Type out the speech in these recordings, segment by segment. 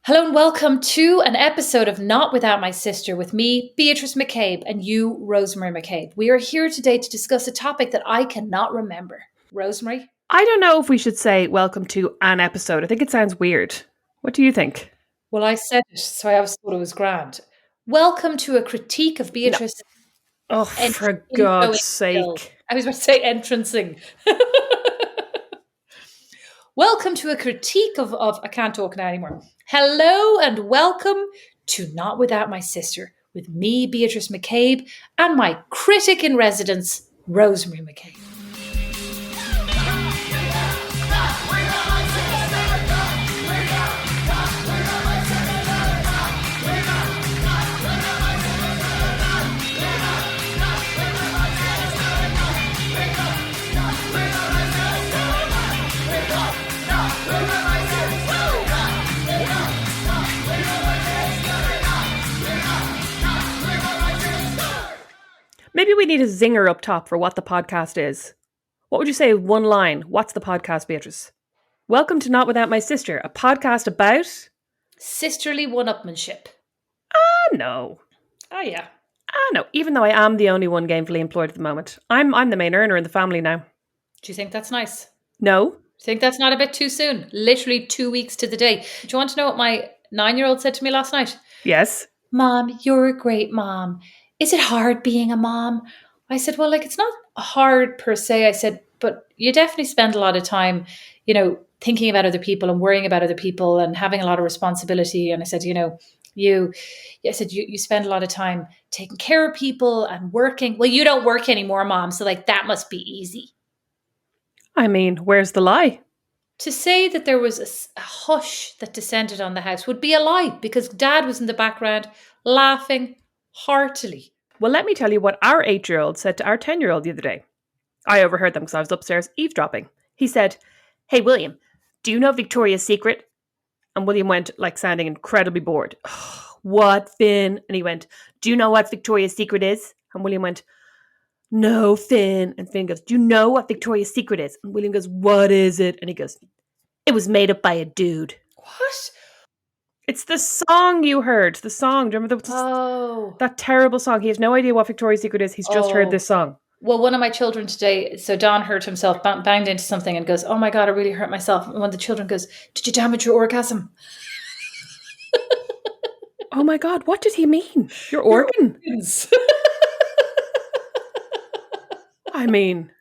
Hello and welcome to an episode of Not Without My Sister with me, Beatrice McCabe, and you, Rosemary McCabe. We are here today to discuss a topic that I cannot remember. Rosemary? I don't know if we should say welcome to an episode. I think it sounds weird. What do you think? Well, I said it, so I always thought it was grand. Welcome to a critique of No. Beatrice. Oh, for God's sake. I was about to say entrancing. Welcome to a critique of I can't talk now anymore. Hello and welcome to Not Without My Sister with me, Beatrice McCabe, and my critic in residence, Rosemary McCabe. Maybe we need a zinger up top for what the podcast is. What would you say, one line? What's the podcast, Beatrice? Welcome to Not Without My Sister, a podcast about... Sisterly one-upmanship. No. Oh, yeah. No, even though I am the only one gainfully employed at the moment. I'm the main earner in the family now. Do you think that's nice? No. Do you think that's not a bit too soon? Literally 2 weeks to the day. Do you want to know what my 9-year-old said to me last night? Yes. Mom, you're a great mom. Is it hard being a mom? I said, well, it's not hard per se. I said, but you definitely spend a lot of time, thinking about other people and worrying about other people and having a lot of responsibility. And I said, you spend a lot of time taking care of people and working. Well, you don't work anymore, Mom. So that must be easy. I mean, where's the lie? To say that there was a hush that descended on the house would be a lie because Dad was in the background laughing heartily. Well, let me tell you what our 8-year-old said to our 10-year-old the other day. I overheard them because I was upstairs eavesdropping. He said, "Hey, William, do you know Victoria's Secret?" And William went, sounding incredibly bored. "What, Finn?" And he went, "Do you know what Victoria's Secret is?" And William went, "No, Finn." And Finn goes, "Do you know what Victoria's Secret is?" And William goes, "What is it?" And he goes, "It was made up by a dude." What? It's the song you heard. The song. Do you remember that terrible song? He has no idea what Victoria's Secret is. He's just heard this song. Well, one of my children today, so Don hurt himself, banged into something and goes, "Oh my God, I really hurt myself." And one of the children goes, "Did you damage your orgasm?" Oh my God, what did he mean? Your organs? I mean,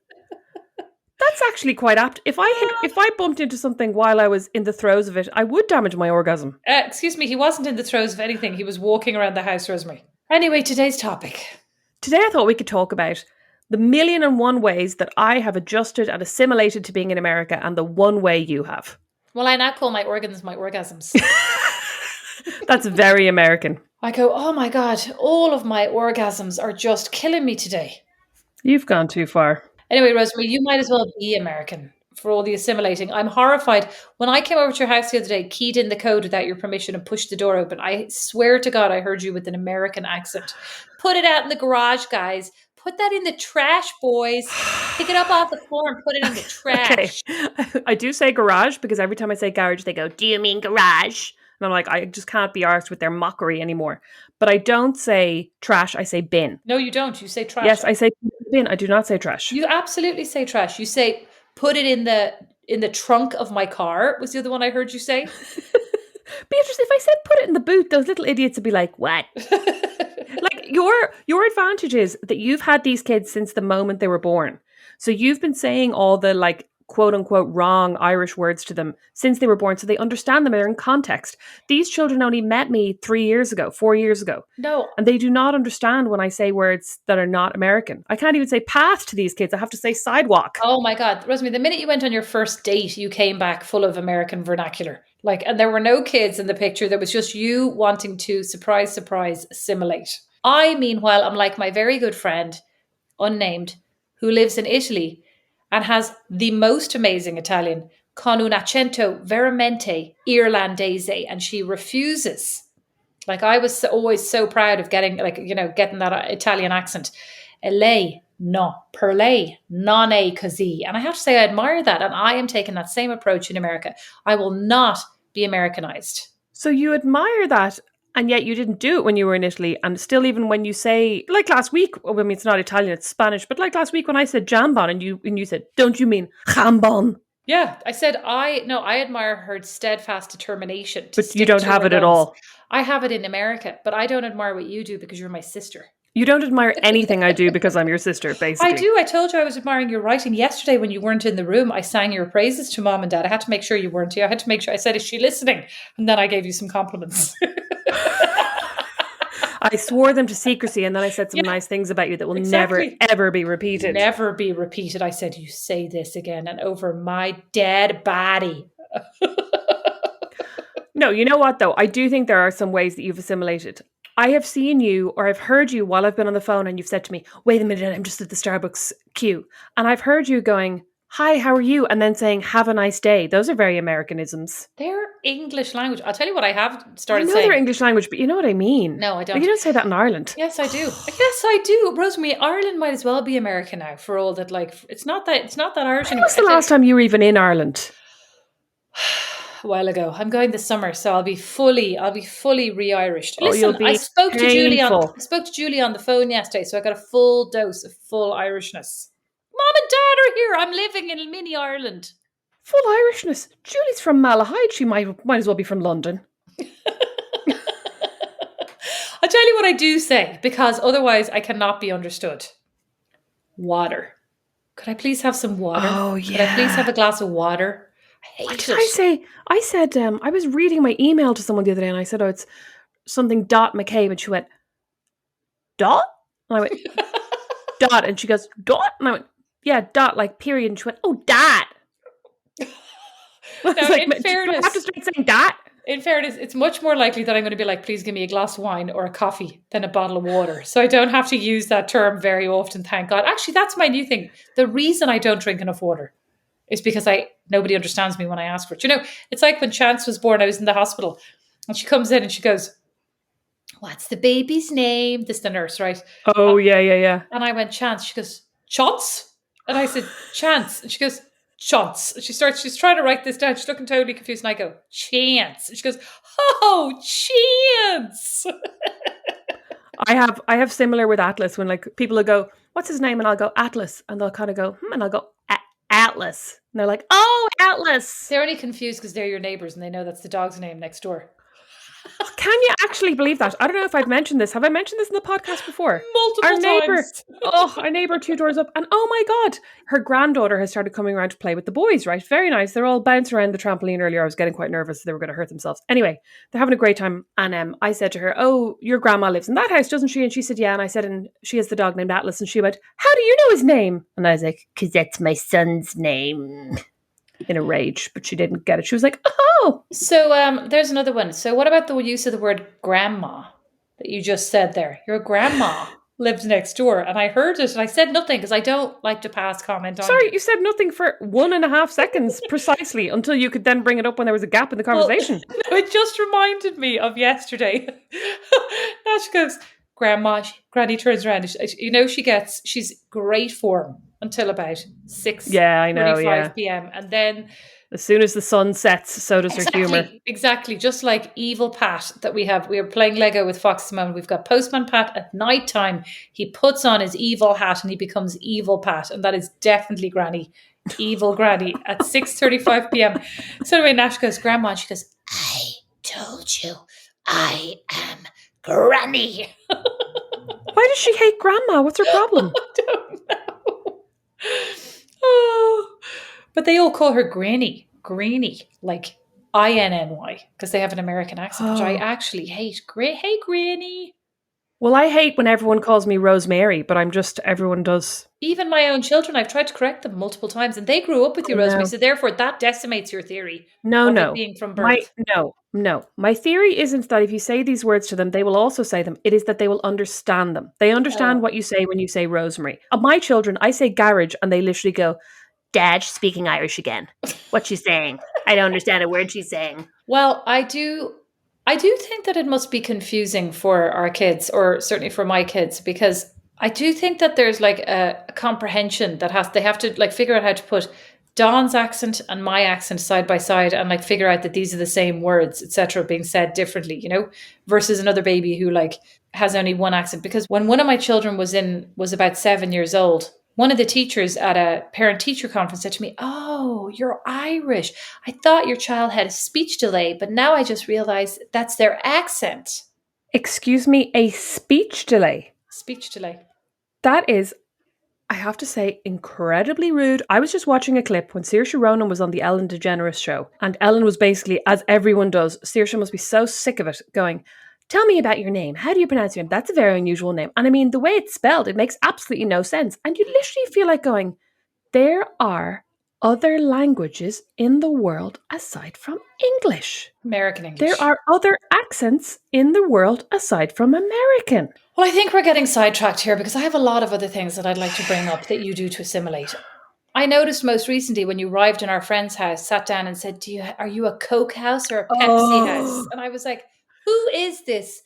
that's actually quite apt. If I bumped into something while I was in the throes of it, I would damage my orgasm. Excuse me, he wasn't in the throes of anything. He was walking around the house, Rosemary. Anyway, today's topic. Today I thought we could talk about the 1,000,001 ways that I have adjusted and assimilated to being in America and the one way you have. Well, I now call my organs my orgasms. That's very American. I go, "Oh my God, all of my orgasms are just killing me today." You've gone too far. Anyway, Rosemary, you might as well be American for all the assimilating. I'm horrified. When I came over to your house the other day, keyed in the code without your permission and pushed the door open, I swear to God I heard you with an American accent. "Put it out in the garage, guys. Put that in the trash, boys. Pick it up off the floor and put it in the trash." Okay. I do say garage because every time I say garage, they go, "Do you mean garage?" And I'm like, I just can't be arsed with their mockery anymore. But I don't say trash, I say bin. No, you don't. You say trash. Yes, I say bin. I do not say trash. You absolutely say trash. You say, "Put it in the trunk of my car," was the other one I heard you say. Beatrice, if I said put it in the boot, those little idiots would be like, "What?" Your advantage is that you've had these kids since the moment they were born. So you've been saying all the quote unquote wrong Irish words to them since they were born, so they understand them. They're in context. These children only met me 4 years ago. No. And they do not understand when I say words that are not American. I can't even say path to these kids. I have to say sidewalk. Oh my God. Rosemary, the minute you went on your first date, you came back full of American vernacular. And there were no kids in the picture. There was just you wanting to, surprise, assimilate. I, meanwhile, am like my very good friend, unnamed, who lives in Italy and has the most amazing Italian, con un accento veramente irlandese, and she refuses. I was always so proud of getting that Italian accent. E lei, no, per lei, non è così. And I have to say, I admire that. And I am taking that same approach in America. I will not be Americanized. So you admire that, and yet you didn't do it when you were in Italy. And still, even when you say, like last week, I mean, it's not Italian, it's Spanish, but like last week when I said jambon and you said, don't you mean jambon? Yeah, I said I admire her steadfast determination to But you stick don't to have her it at guns. all. I have it in America, but I don't admire what you do because you're my sister. You don't admire anything I do because I'm your sister, I basically. do. I told you I was admiring your writing yesterday when you weren't in the room. I sang your praises to mom and dad. I had to make sure you weren't here. I had to make sure. I said, "Is she listening?" And then I gave you some compliments. I swore them to secrecy, and then I said some Yeah, nice things about you that will exactly. never, ever be repeated. Never be repeated. I said, "You say this again, and over my dead body." No, you know what, though? I do think there are some ways that you've assimilated. I have seen you, or I've heard you while I've been on the phone, and you've said to me, wait a minute, I'm just at the Starbucks queue. And I've heard you going, hi, how are you? And then saying, have a nice day. Those are very Americanisms. They're English language. I'll tell you what I have I started know saying. they're English language, but you know what I mean. No, I Like, don't. you don't say that in Ireland. Yes, I do. Yes, I do. Rosemary, Ireland might as well be America now for all that. Like, it's not that Irish When anymore. was the last time you were even in Ireland? A while ago. I'm going this summer, so I'll be fully re-Irished. Oh, you'll Listen, I be spoke to Julie painful. on the phone yesterday, so I got a full dose of full Irishness. Mom and Dad are here. I'm living in mini Ireland. Full Irishness. Julie's from Malahide. She might as well be from London. I'll tell you what I do say, because otherwise I cannot be understood. Water. Could I please have some water? Oh, Could I please have yeah. a glass of water? I What hate did it. I say? I said, I was reading my email to someone the other day and I said, oh, it's something dot McCabe. And she went, dot? And I went, dot. And she goes, dot? And I went, yeah, dot, like period. And she went, oh, dot. I was Now, like, in do I fairness, have to start saying dot? it's much more likely that I'm going to be like, please give me a glass of wine or a coffee than a bottle of water. So I don't have to use that term very often, thank God. Actually, that's my new thing. The reason I don't drink enough water is because nobody understands me when I ask for it. You know, it's like when Chance was born, I was in the hospital and she comes in and she goes, what's the baby's name? This is the nurse, right? Oh, yeah. And I went, Chance. She goes, Chance? And I said, Chance. And she goes, Chance. And she's trying to write this down. She's looking totally confused. And I go, Chance. And she goes, oh, Chance. I have similar with Atlas when like people will go, what's his name? And I'll go, Atlas. And they'll kind of go, and I'll go, Atlas. And they're like, oh, Atlas. They're only confused because they're your neighbours and they know that's the dog's name next door. Can you actually believe that? I don't know if I've mentioned this. Have I mentioned this in the podcast before? Multiple times. Our neighbour 2 doors up, and oh my God, her granddaughter has started coming around to play with the boys, right? Very nice. They're all bouncing around the trampoline earlier. I was getting quite nervous they were going to hurt themselves. Anyway, they're having a great time. And I said to her, oh, your grandma lives in that house, doesn't she? And she said, yeah. And I said, and she has the dog named Atlas. And she went, how do you know his name? And I was like, because that's my son's name. In a rage, but she didn't get it. She was like, oh. So there's another one. So what about the use of the word grandma that you just said there? Your grandma lived next door, and I heard it, and I said nothing because I don't like to pass comment on. Sorry, you said nothing for 1.5 seconds precisely until you could then bring it up when there was a gap in the conversation. Well, it just reminded me of yesterday. Now she goes, Grandma, Granny turns around. She's great form until about 6:35 p.m. And then as soon as the sun sets, so does her humour. Exactly. Just like evil Pat that we have. We are playing Lego with Fox and Mum. We've got Postman Pat at night time. He puts on his evil hat and he becomes evil Pat. And that is definitely Granny. Evil Granny at 6:35 p.m. So anyway, Nash goes, Grandma, and she goes, I told you I am Granny. Why does she hate Grandma? What's her problem? I don't know. Oh, but they all call her Granny, like INNY, because they have an American accent, which I actually hate. Hey, Granny. Well, I hate when everyone calls me Rosemary, but everyone does. Even my own children, I've tried to correct them multiple times, and they grew up with you, Rosemary, so therefore that decimates your theory of it being from birth. No. My theory isn't that if you say these words to them, they will also say them. It is that they will understand them. They understand what you say when you say Rosemary. Of my children, I say garage, and they literally go, Dad, she's speaking Irish again. What's she saying? I don't understand a word she's saying. Well, I do think that it must be confusing for our kids, or certainly for my kids, because I do think that there's like a comprehension that they have to like figure out how to put Dawn's accent and my accent side by side and like figure out that these are the same words, etc., being said differently, versus another baby who like has only one accent. Because when one of my children was about 7 years old, one of the teachers at a parent teacher conference said to me, "Oh, you're Irish. I thought your child had a speech delay, but now I just realized that's their accent." Excuse me, a speech delay? Speech delay. That is, I have to say, incredibly rude. I was just watching a clip when Saoirse Ronan was on the Ellen DeGeneres show, and Ellen was basically, as everyone does, Saoirse must be so sick of it, going, "Tell me about your name. How do you pronounce your name? That's a very unusual name." And I mean, the way it's spelled, it makes absolutely no sense. And you literally feel like going, there are other languages in the world aside from English. American English. There are other accents in the world aside from American. Well, I think we're getting sidetracked here because I have a lot of other things that I'd like to bring up that you do to assimilate. I noticed most recently when you arrived in our friend's house, sat down and said, are you a Coke house or a Pepsi house? And I was like, who is this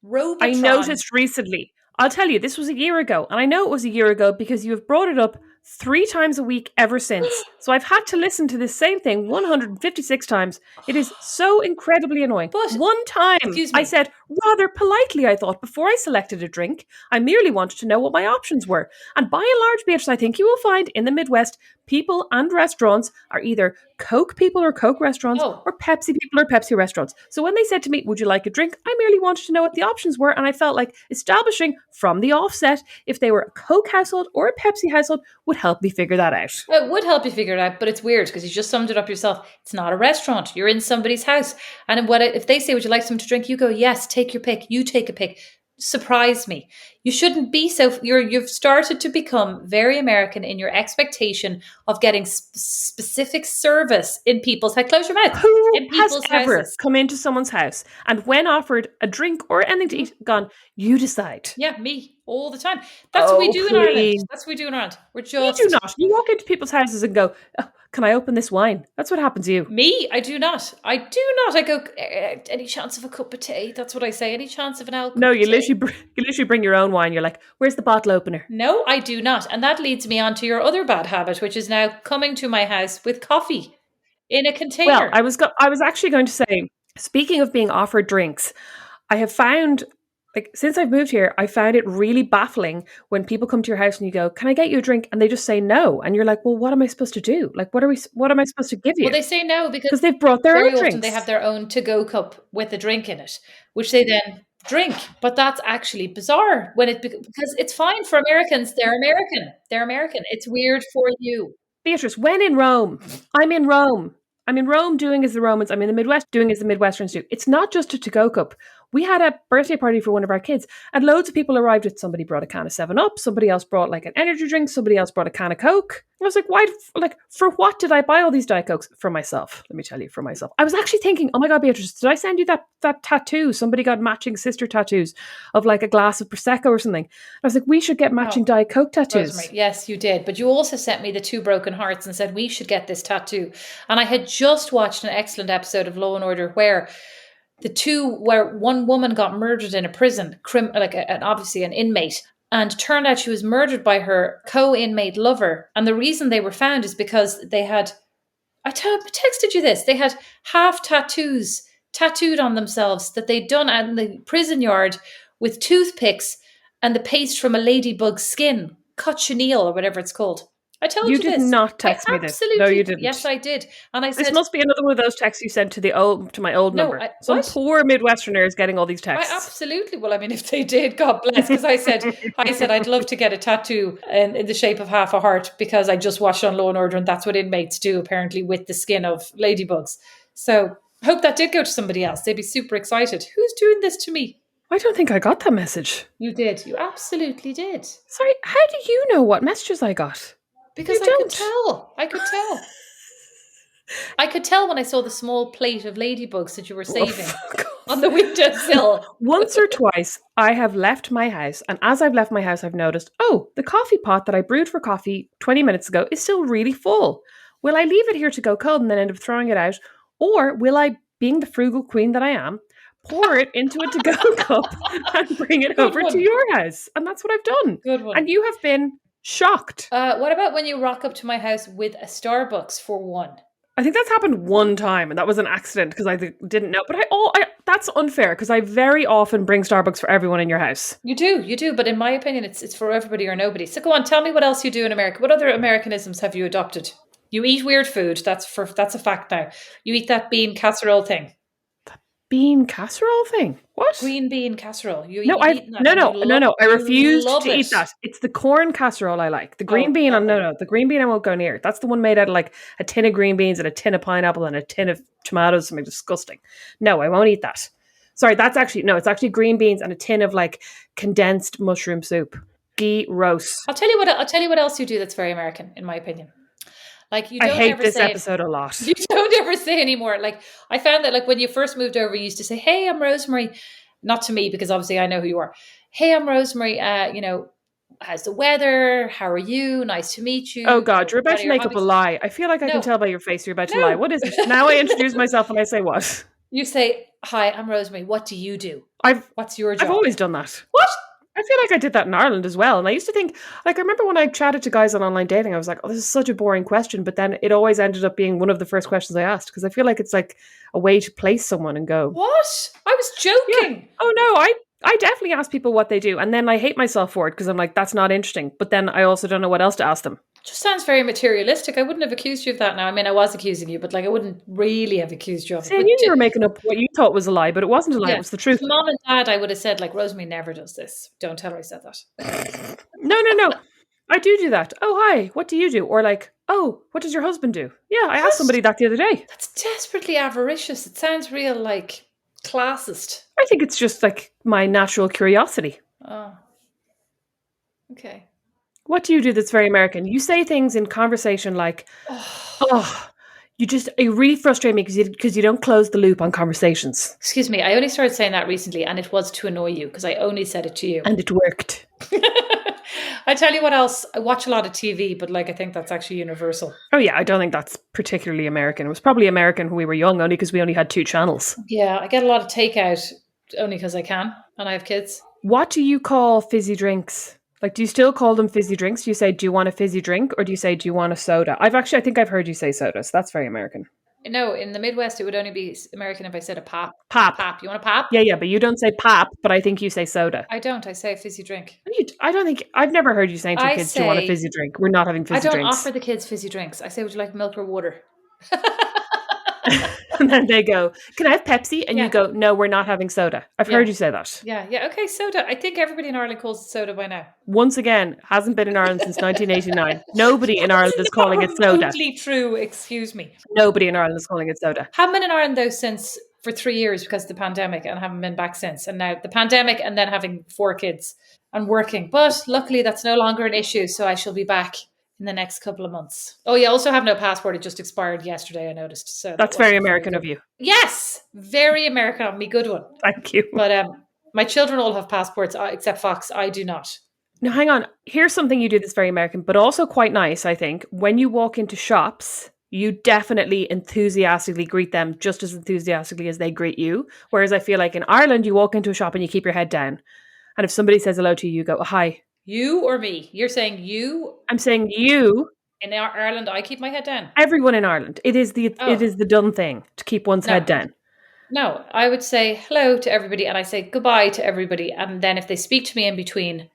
Robotron? I noticed recently. I'll tell you, this was a year ago. And I know it was a year ago because you have brought it up 3 times a week ever since. So I've had to listen to this same thing 156 times. It is so incredibly annoying. But, one time, I said, rather politely, I thought, before I selected a drink, I merely wanted to know what my options were. And by and large, Beatrice, I think you will find in the Midwest, people and restaurants are either Coke people or Coke restaurants or Pepsi people or Pepsi restaurants. So when they said to me, would you like a drink? I merely wanted to know what the options were. And I felt like establishing from the offset if they were a Coke household or a Pepsi household would help me figure that out. It would help you figure it out, but it's weird because you just summed it up yourself. It's not a restaurant. You're in somebody's house. And if they say, would you like something to drink? You go, yes, take your pick. You take a pick. Surprise me. You shouldn't be you've started to become very American in your expectation of getting specific service in people's house. Close your mouth. Who in people's has ever houses. come into someone's house and when offered a drink or anything to eat, gone, you decide? Yeah, me all the time. That's what we do in Ireland. That's what we do in Ireland. We're just... You do not. You walk into people's houses and go, oh, can I open this wine? That's what happens to you. Me? I do not. I go, any chance of a cup of tea? That's what I say. Any chance of an alcohol? No, you literally bring your own wine. You're like, where's the bottle opener? No, I do not. And that leads me on to your other bad habit, which is now coming to my house with coffee in a container. Well, I was actually going to say, speaking of being offered drinks, I have found, like, since I've moved here, I found it really baffling when people come to your house and you go, can I get you a drink? And they just say no. And you're like, well, what am I supposed to do? Like, what am I supposed to give you? Well, they say no because they've brought their own often drinks. They have their own to-go cup with a drink in it, which they then drink. But that's actually bizarre because it's fine for Americans. They're American. They're American. It's weird for you. Beatrice, when in Rome, I'm in Rome. I'm in Rome doing as the Romans. I'm in the Midwest doing as the Midwesterns do. It's not just a to-go cup. We had a birthday party for one of our kids and loads of people arrived with, somebody brought a can of 7-Up, somebody else brought like an energy drink, somebody else brought a can of Coke. I was like, why, for what did I buy all these Diet Cokes? For myself. Let me tell you, for myself. I was actually thinking, oh my God, Beatrice, did I send you that tattoo? Somebody got matching sister tattoos of like a glass of Prosecco or something. I was like, we should get matching Diet Coke tattoos. Rosemary, yes, you did. But you also sent me the 2 broken hearts and said we should get this tattoo. And I had just watched an excellent episode of Law & Order where one woman got murdered in a prison, obviously an inmate, and turned out she was murdered by her co-inmate lover. And the reason they were found is because they had, I texted you this, they had half tattoos tattooed on themselves that they'd done in the prison yard with toothpicks and the paste from a ladybug's skin, cochineal or whatever it's called. I told you this. You did not text me this. No, you didn't. Yes, I did. And I said, this must be another one of those texts you sent to my old number. Some poor Midwesterner is getting all these texts. Absolutely. Well, I mean, if they did, God bless. Because I said I'd love to get a tattoo in the shape of half a heart because I just watched on Law & Order and that's what inmates do apparently with the skin of ladybugs. So I hope that did go to somebody else. They'd be super excited. Who's doing this to me? I don't think I got that message. You did. You absolutely did. Sorry, how do you know what messages I got? Because I could tell. I could tell when I saw the small plate of ladybugs that you were saving on the windowsill. Once or twice, I have left my house, and as I've left my house, I've noticed, the coffee pot that I brewed for coffee 20 minutes ago is still really full. Will I leave it here to go cold and then end up throwing it out? Or will I, being the frugal queen that I am, pour it into a to-go cup and bring it over to your house? And that's what I've done. Good one. And you have been Shocked. What about when you rock up to my house with a Starbucks for one? I think that's happened one time, and that was an accident because I didn't know. But that's unfair because I very often bring Starbucks for everyone in your house. You do. But in my opinion, it's for everybody or nobody. So go on, tell me what else you do in America. What other Americanisms have you adopted? You eat weird food. That's a fact now. You eat that bean casserole thing. Bean casserole thing? What? Green bean casserole. No, You've eaten that and you love, no. I you refuse love to it. eat that. It's the corn casserole I like. The green Oh, bean, okay. no. The green bean I won't go near. That's the one made out of like a tin of green beans and a tin of pineapple and a tin of tomatoes. Something disgusting. No, I won't eat that. Sorry, it's actually green beans and a tin of like condensed mushroom soup. Gross. I'll tell you what else you do that's very American, in my opinion. Like you I don't hate ever this say episode a lot. you don't ever say anymore. Like I found that like when you first moved over, you used to say, "Hey, I'm Rosemary," not to me because obviously I know who you are. "Hey, I'm Rosemary. How's the weather? How are you? Nice to meet you. Oh God, you're about What are to your make up a hobbies?" lie. I feel like I can No, tell by your face you're about to lie. no. What is it? Now I introduce myself and I say what? You say, "Hi, I'm Rosemary. What do you do? I've What's your I've job?" always done that. What? I feel like I did that in Ireland as well. And I used to think, like, I remember when I chatted to guys on online dating, I was like, oh, this is such a boring question. But then it always ended up being one of the first questions I asked because I feel like it's like a way to place someone and go, What? I was yeah. joking. Oh, no, I definitely ask people what they do. And then I hate myself for it because I'm like, that's not interesting. But then I also don't know what else to ask them. Just sounds very materialistic. I wouldn't have accused you of that now. I mean, I was accusing you, but like I wouldn't really have accused you of it. See, I But knew you were making up what you thought was a lie, but it wasn't a lie. It yeah, was the to truth. mom and dad, I would have said like Rosemary never does this. Don't tell her I said that. No. I do that. Oh, hi. What do you do? Or like, oh, what does your husband do? Yeah, I asked somebody that the other day. That's desperately avaricious. It sounds real like classist. I think it's just like my natural curiosity. Oh, okay. What do you do that's very American? You say things in conversation like, oh, you really frustrate me because you don't close the loop on conversations. Excuse me. I only started saying that recently, and it was to annoy you because I only said it to you. And it worked. I tell you what else. I watch a lot of TV, but like I think that's actually universal. Oh yeah, I don't think that's particularly American. It was probably American when we were young, only because we only had 2 channels. Yeah, I get a lot of takeout only because I can, and I have kids. What do you call fizzy drinks? Like, do you still call them fizzy drinks? Do you say, do you want a fizzy drink? Or do you say, do you want a soda? I think I've heard you say soda, so that's very American. No, in the Midwest, it would only be American if I said a pap. Pap. Pap. You want a pap? Yeah, but you don't say pap, but I think you say soda. I don't. I say a fizzy drink. I've never heard you saying to I kids, do you want a say- fizzy drink? We're not having I fizzy don't drinks. offer the kids fizzy drinks. I say, would you like milk or water? And then they go, can I have Pepsi? And Yeah. you go, no, we're not having soda. I've Yeah. heard you say that. Yeah. Okay, soda. I think everybody in Ireland calls it soda by now. Once again, hasn't been in Ireland since 1989. Nobody in Ireland is calling it soda. Remotely true. Excuse me. Nobody in Ireland is calling it soda. Haven't been in Ireland though since for 3 years because of the pandemic, and haven't been back since. And now the pandemic, and then having 4 kids and working. But luckily, that's no longer an issue. So I shall be back in the next couple of months. Oh yeah, also have no passport. It just expired yesterday, I noticed. So That's very American of you. Yes, very American of me. Good one. Thank you. But my children all have passports except Fox. I do not. Now, hang on. Here's something you do that's very American, but also quite nice, I think. When you walk into shops, you definitely enthusiastically greet them just as enthusiastically as they greet you. Whereas I feel like in Ireland, you walk into a shop and you keep your head down. And if somebody says hello to you, you go, hi. You or me? You're saying you? I'm saying you. In Ireland, I keep my head down. Everyone in Ireland. It is the done thing to keep one's head down. No, I would say hello to everybody and I say goodbye to everybody. And then if they speak to me in between,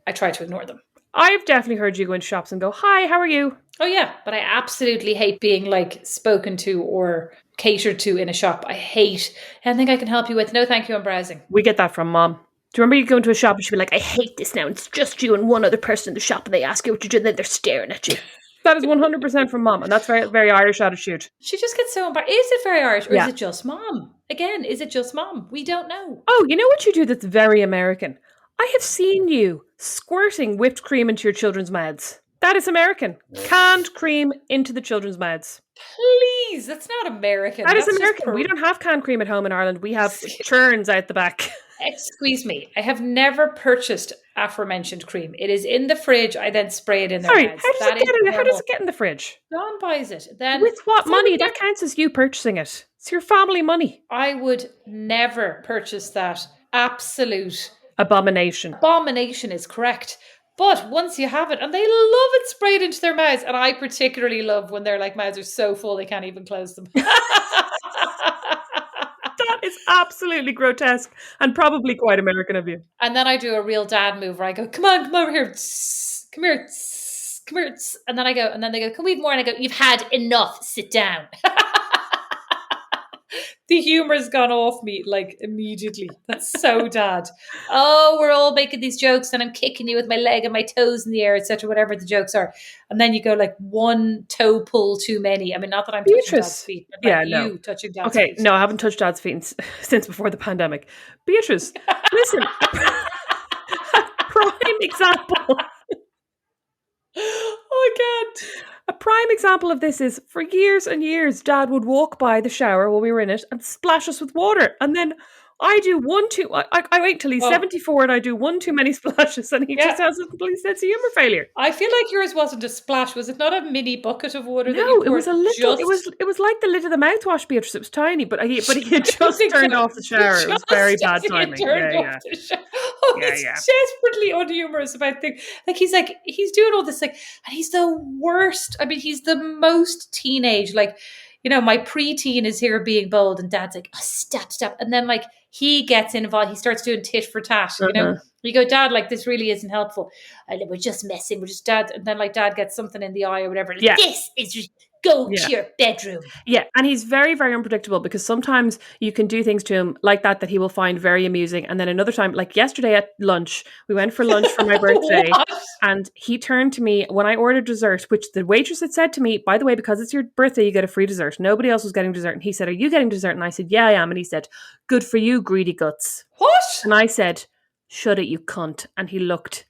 I try to ignore them. I've definitely heard you go into shops and go, hi, how are you? Oh yeah, but I absolutely hate being like spoken to or catered to in a shop. I hate anything I can help you with. No, thank you, I'm browsing. We get that from Mom. Do you remember you go into a shop and she'd be like, I hate this now. It's just you and one other person in the shop and they ask you what you're doing and then they're staring at you. That is 100% from Mom. And that's very, very Irish attitude. She just gets so embarrassed. Is it very Irish or Yeah. is it just Mom? Again, is it just Mom? We don't know. Oh, you know what you do that's very American? I have seen you squirting whipped cream into your children's mouths. That is American. Canned cream into the children's mouths. Please, that's not American. That is That's just American. We don't have canned cream at home in Ireland. We have churns out the back. Excuse me. I have never purchased aforementioned cream. It is in the fridge. I then spray it in their Sorry, mouths. how does it get in the fridge? John buys it. Then With what So money? would That counts as you purchasing it. It's your family money. I would never purchase that. Absolute Abomination. abomination is correct. But once you have it, and they love it sprayed into their mouths, and I particularly love when their like mouths are so full they can't even close them. That is absolutely grotesque and probably quite American of you. And then I do a real dad move where I go, come on, come over here. Tss, come here. Tss, come here. Tss. And then I go, and then they go, can we have more? And I go, you've had enough. Sit down. The humor's gone off me like immediately. That's so dad. Oh, we're all making these jokes and I'm kicking you with my leg and my toes in the air, etc. Whatever the jokes are. And then you go like one toe pull too many. I mean, not that I'm touching dad's feet, but like you touching dad's feet. Okay, no, I haven't touched dad's feet since before the pandemic. Beatrice, listen. Prime example. Oh my God. A prime example of this is for years and years, Dad would walk by the shower while we were in it and splash us with water. And then I do I wait till he's 74 and I do one too many splashes and he just has a complete sense of humour failure. I feel like yours wasn't a splash. Was it not a mini bucket of water? No, it was a little. It was like the lid of the mouthwash, Beatrice. It was tiny, but he had just turned off the shower. It was very bad timing. Yeah. Oh, he's desperately unhumorous about things. Like he's doing all this and he's the worst. I mean, he's the most teenage. Like, you know, my preteen is here being bold, and Dad's like, oh, stop, and then like he gets involved. He starts doing tit for tat. You know, you go, Dad, like this really isn't helpful. And we're just messing. We're just Dad, and then like Dad gets something in the eye or whatever. Like, this is just go to your bedroom. Yeah, and he's very, very unpredictable because sometimes you can do things to him like that he will find very amusing, and then another time, like yesterday at lunch, we went for lunch for my birthday, and he turned to me when I ordered dessert, which the waitress had said to me, by the way, because it's your birthday, you get a free dessert. Nobody else was getting dessert, and he said, are you getting dessert? And I said, yeah, I am. And he said, good for you, greedy guts. What? And I said, shut it, you cunt. And he looked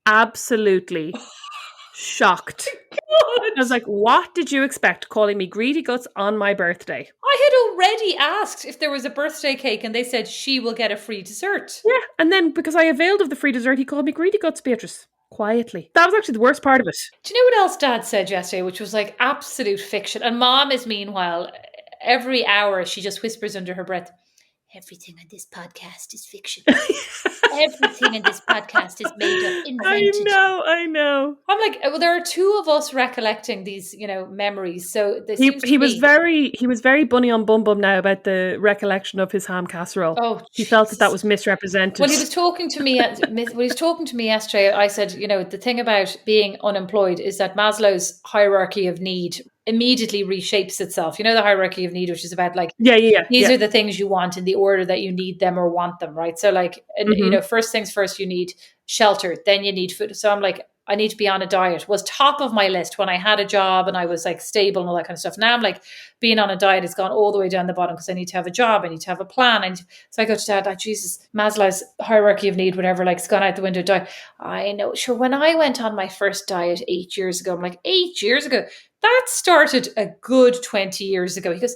absolutely shocked. I was like, what did you expect, calling me greedy guts on my birthday? I had already asked if there was a birthday cake and they said she will get a free dessert. Yeah, and then because I availed of the free dessert, he called me greedy guts, Beatrice. Quietly. That was actually the worst part of it. Do you know what else Dad said yesterday, which was like absolute fiction? And Mom is meanwhile, every hour she just whispers under her breath, everything on this podcast is fiction. Everything in this podcast is made up, invented. I know. I'm like, well, there are two of us recollecting these, you know, memories. So he was very bunny on bum bum now about the recollection of his ham casserole. Oh, he felt that was misrepresented. When he was talking to me, yesterday, I said, you know, the thing about being unemployed is that Maslow's hierarchy of need immediately reshapes itself. You know, the hierarchy of need, which is about like, these are the things you want in the order that you need them or want them, right? So like, you know, first things first, you need shelter, then you need food. So I'm like, I need to be on a diet was top of my list when I had a job and I was like stable and all that kind of stuff. Now I'm like, being on a diet has gone all the way down the bottom because I need to have a job. I need to have a plan. So I go to Dad, like, Jesus, Maslow's hierarchy of need, whatever, like it's gone out the window. Diet. I know. Sure. When I went on my first diet 8 years ago, I'm like, 8 years ago, that started a good 20 years ago. He goes,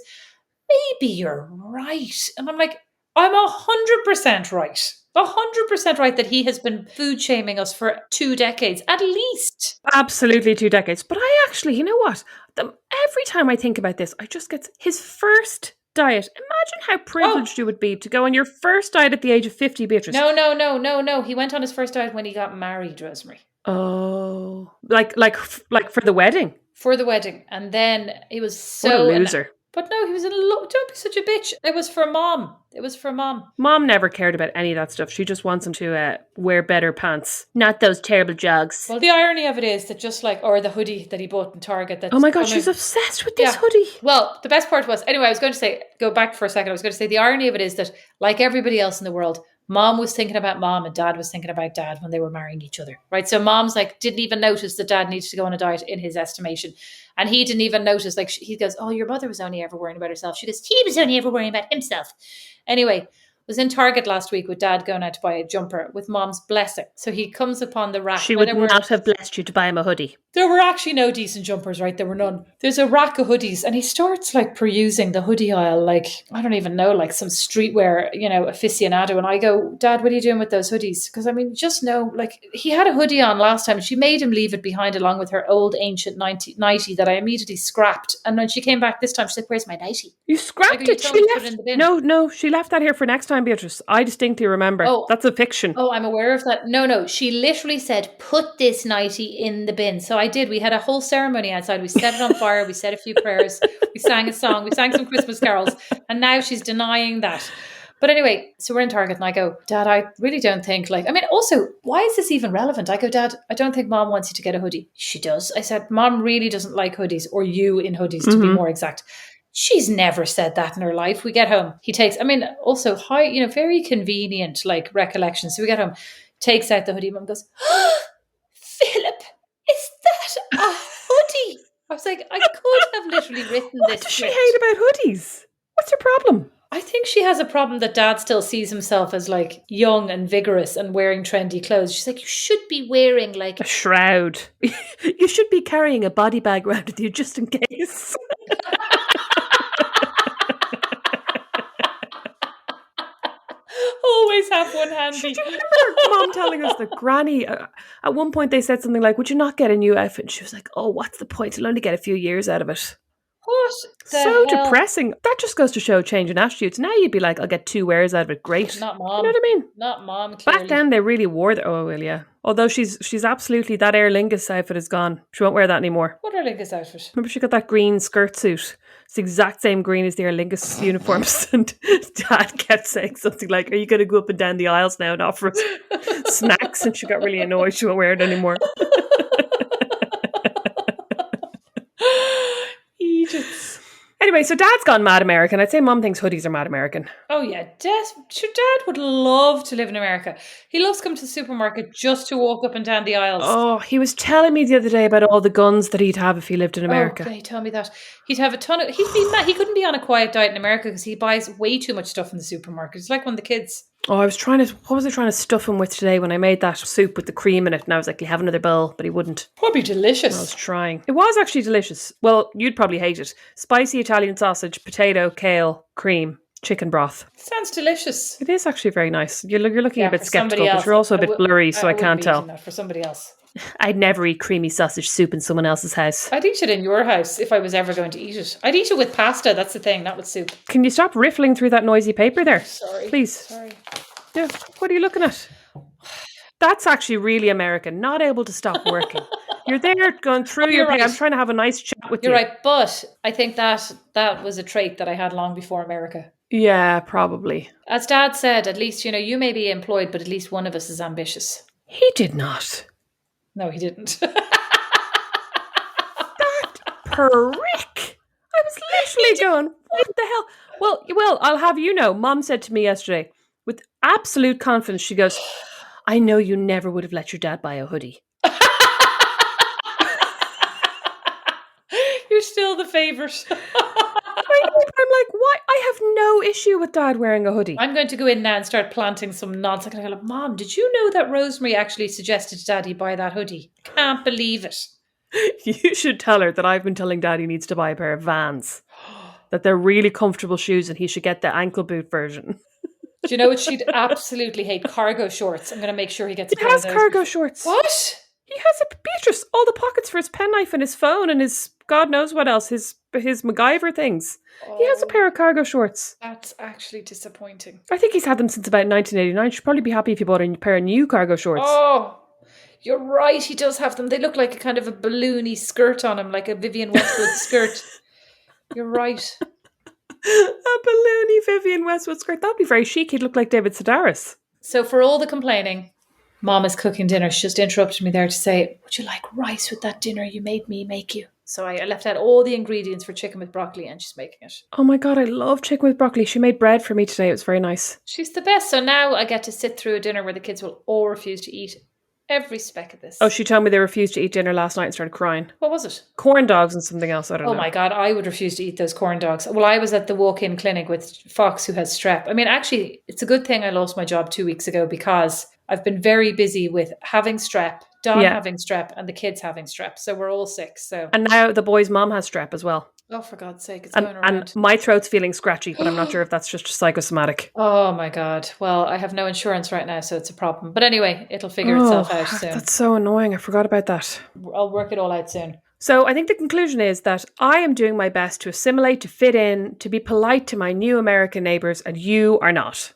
maybe you're right. And I'm like, I'm 100% right. 100% right that he has been food shaming us for 2 decades, at least. Absolutely 2 decades. But I actually, you know what? Every time I think about this, I just get his first diet. Imagine how privileged you would be to go on your first diet at the age of 50, Beatrice. No. He went on his first diet when he got married, Rosemary. Oh, like for the wedding? For the wedding. And then he was so... What a loser. But no, he was in love. Don't be such a bitch. It was for Mom. Mom never cared about any of that stuff. She just wants him to wear better pants. Not those terrible jogs. Well, the irony of it is that just like, or the hoodie that he bought in Target. That's oh my God, she's obsessed with this hoodie. Well, the best part was, anyway, I was going to say, go back for a second. I was going to say the irony of it is that like everybody else in the world, Mom was thinking about Mom and Dad was thinking about Dad when they were marrying each other, right? So Mom's like, didn't even notice that Dad needed to go on a diet in his estimation. And he didn't even notice, like, he goes, oh, your mother was only ever worrying about herself. She goes, he was only ever worrying about himself. Anyway, was in Target last week with Dad going out to buy a jumper with Mom's blessing. So he comes upon the rack. She would not have blessed you to buy him a hoodie. There were actually no decent jumpers, right? There were none. There's a rack of hoodies and he starts like perusing the hoodie aisle like, I don't even know, like some streetwear, you know, aficionado. And I go, Dad, what are you doing with those hoodies? Because I mean, just know, like he had a hoodie on last time and she made him leave it behind along with her old ancient nightie that I immediately scrapped. And when she came back this time, she said, where's my nightie? You scrapped it? She left. No, she left that here for next time. time, Beatrice. I distinctly remember. Oh. That's a fiction. Oh, I'm aware of that. No. She literally said, put this nightie in the bin. So I did. We had a whole ceremony outside. We set it on fire. We said a few prayers. We sang a song. We sang some Christmas carols. And now she's denying that. But anyway, so we're in Target and I go, Dad, I really don't think also, why is this even relevant? I go, Dad, I don't think Mom wants you to get a hoodie. She does. I said, Mom really doesn't like hoodies, or you in hoodies to be more exact. She's never said that in her life. We get home. He takes, also high, very convenient, like recollection. So we get home, takes out the hoodie. Mum goes, Philip, is that a hoodie? I was like, I could have literally written this. What does she hate about hoodies? What's her problem? I think she has a problem that Dad still sees himself as like young and vigorous and wearing trendy clothes. She's like, you should be wearing like a shroud. You should be carrying a body bag around with you just in case. Always have one handy. Do you remember Mom telling us that Granny, at one point they said something like, would you not get a new outfit? And she was like, oh, what's the point? You'll only get a few years out of it. What the so hell? Depressing. That just goes to show change in attitudes. Now you'd be like, I'll get 2 wears out of it. Great. Not Mom. You know what I mean? Not Mom, clearly. Back then they really wore the... Oh, well, yeah. Although she's absolutely... That Aer Lingus outfit is gone. She won't wear that anymore. What Aer Lingus outfit? Remember she got that green skirt suit? It's the exact same green as the Aer Lingus uniforms. And Dad kept saying something like, are you going to go up and down the aisles now and offer us snacks? And she got really annoyed. She won't wear it anymore. Egypt. Anyway, so Dad's gone mad American. I'd say Mum thinks hoodies are mad American. Oh yeah, Dad would love to live in America. He loves coming to the supermarket just to walk up and down the aisles. Oh, he was telling me the other day about all the guns that he'd have if he lived in America. Oh, he told me that. He'd have a ton of... He'd be mad. He couldn't be on a quiet diet in America because he buys way too much stuff in the supermarket. It's like one of the kids. Oh, what was I trying to stuff him with today when I made that soup with the cream in it? And I was like, you have another bowl, but he wouldn't. Probably delicious. I was trying. It was actually delicious. Well, you'd probably hate it. Spicy Italian sausage, potato, kale, cream, chicken broth. Sounds delicious. It is actually very nice. You're looking a bit for skeptical, else, but you're also a bit blurry, so I can't tell. That for somebody else. I'd never eat creamy sausage soup in someone else's house. I'd eat it in your house if I was ever going to eat it. I'd eat it with pasta, that's the thing, not with soup. Can you stop riffling through that noisy paper there? Sorry. Please. Sorry. Yeah, what are you looking at? That's actually really American, not able to stop working. You're there going through your right. I'm trying to have a nice chat with you. You're right, but I think that was a trait that I had long before America. Yeah, probably. As Dad said, at least, you may be employed, but at least one of us is ambitious. He did not. No, he didn't. That prick. I was literally going, what the hell? Well, I'll have you know, Mom said to me yesterday, with absolute confidence, she goes, I know you never would have let your dad buy a hoodie. You're still the favourite. I'm like, why? I have no issue with Dad wearing a hoodie. I'm going to go in now and start planting some nonsense. I'm going to go, Mom, did you know that Rosemary actually suggested to Daddy buy that hoodie? Can't believe it. You should tell her that I've been telling Dad he needs to buy a pair of Vans. That they're really comfortable shoes and he should get the ankle boot version. Do you know what she'd absolutely hate? Cargo shorts. I'm going to make sure he gets a pair of those. He has cargo shorts. What? He has Beatrice, all the pockets for his penknife and his phone and his God knows what else, his MacGyver things. Oh, he has a pair of cargo shorts. That's actually disappointing. I think he's had them since about 1989. She'd probably be happy if he bought a pair of new cargo shorts. Oh, you're right. He does have them. They look like a kind of a balloony skirt on him, like a Vivienne Westwood skirt. You're right. A balloony Vivienne Westwood skirt. That'd be very chic. He'd look like David Sedaris. So for all the complaining, Mom is cooking dinner. She just interrupted me there to say, would you like rice with that dinner you made me make you? So I left out all the ingredients for chicken with broccoli and she's making it. Oh my God, I love chicken with broccoli. She made bread for me today. It was very nice. She's the best. So now I get to sit through a dinner where the kids will all refuse to eat every speck of this. Oh, she told me they refused to eat dinner last night and started crying. What was it? Corn dogs and something else. I don't know. Oh my God, I would refuse to eat those corn dogs. Well, I was at the walk-in clinic with Fox who has strep. I mean, actually, it's a good thing I lost my job 2 weeks ago because I've been very busy with having strep, Don having strep, and the kids having strep. So we're all sick. So and now the boy's mom has strep as well. Oh, for God's sake, it's going around. And my throat's feeling scratchy, but I'm not sure if that's just psychosomatic. Oh my God. Well, I have no insurance right now, so it's a problem. But anyway, it'll figure itself out soon. That's so annoying. I forgot about that. I'll work it all out soon. So I think the conclusion is that I am doing my best to assimilate, to fit in, to be polite to my new American neighbours, and you are not.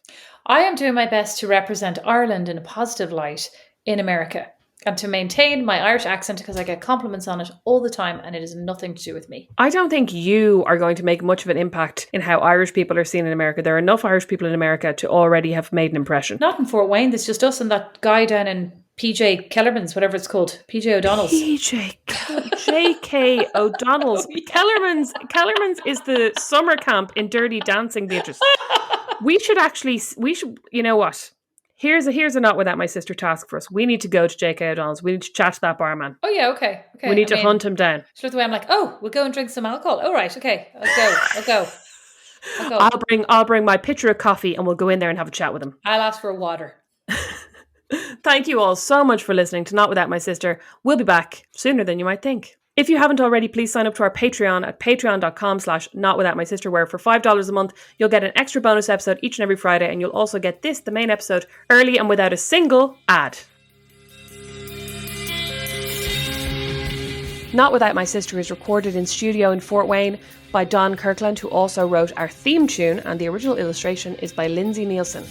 I am doing my best to represent Ireland in a positive light in America and to maintain my Irish accent because I get compliments on it all the time and it has nothing to do with me. I don't think you are going to make much of an impact in how Irish people are seen in America. There are enough Irish people in America to already have made an impression. Not in Fort Wayne, there's just us and that guy down in PJ Kellerman's, whatever it's called, PJ O'Donnell's. J.K. O'Donnell's. Kellerman's is the summer camp in Dirty Dancing, Beatrice. We should, you know what? Here's a Not Without My Sister task for us. We need to go to J.K. O'Donnell's. We need to chat to that barman. Oh yeah, okay. We need to hunt him down. Straight away I'm like, oh, we'll go and drink some alcohol. Oh right, okay. I'll go. I'll bring my pitcher of coffee and we'll go in there and have a chat with him. I'll ask for a water. Thank you all so much for listening to Not Without My Sister. We'll be back sooner than you might think. If you haven't already, please sign up to our Patreon at patreon.com/notwithoutmysister, where for $5 a month, you'll get an extra bonus episode each and every Friday, and you'll also get this, the main episode, early and without a single ad. Not Without My Sister is recorded in studio in Fort Wayne by Don Kirkland, who also wrote our theme tune, and the original illustration is by Lindsay Neilson.